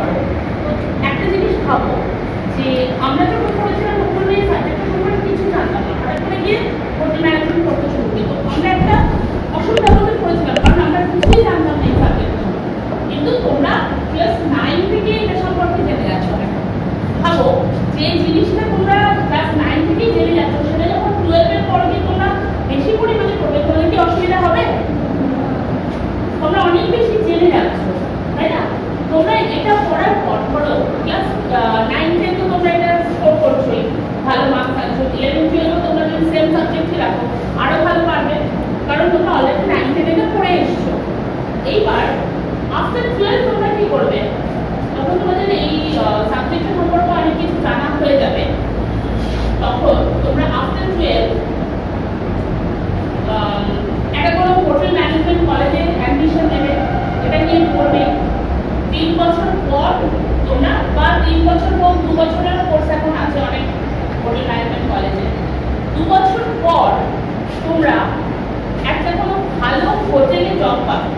করো। তো একটা জিনিস ভাবো যে আমরা যখন পড়েছিলাম তখন এই সাবজেক্টটা সম্পর্কে কিছু জানতাম না, হঠাৎ করে গিয়ে হোটেল ম্যানেজমেন্ট পড়তে শুরু করলো। আমরা একটা অসুবিধার মধ্যে পড়েছিলাম, কারণ আমরা কিছুই জানতাম না এই সাবজেক্ট। কিন্তু তোমরা ক্লাস 9 থেকে এটা সম্পর্কে জেনে যাচ্ছ। ভাবো যে জিনিসটা তোমরা ক্লাস 9 থেকেই জেনে যাচ্ছ, সেটা যখন 12 এর পর গিয়ে তোমরা বেশি পরিমাণে পড়বে, তোমাদের কি অসুবিধা হবে? তোমরা অনেক বেশি জেনে যাচ্ছ, তাই না? তোমরা এটা পড়ার পর ধরো ক্লাস 9 10 তো তোমরা এটা স্কোর করছোই, ভালো মার্কস আনছো। 11 12 তোমরা যদি সেম সাবজেক্টই রাখো আরো ভালো পারবে, কারণ তোমরা অলরেডি 9 10 থেকে পড়ে এসছো। এইবার আফটার 12 তোমরা কি করবে? তখন তোমাদের এই সাবজেক্টের সম্পর্কে অনেক কিছু জানা হয়ে যাবে। তখন তোমরা আফটার 12 একটা কোনো হোটেল ম্যানেজমেন্ট কলেজে অ্যাডমিশন নেবে, এটা নিয়ে পড়বে। 3 বছর পর তোমরা, বা 3 বছর হোক 2 বছরের কোর্স এখন আছে অনেক হোটেল ম্যানেজমেন্ট কলেজে, 2 বছর পর তোমরা একটা কোনো ভালো হোটেলে জব পাবে।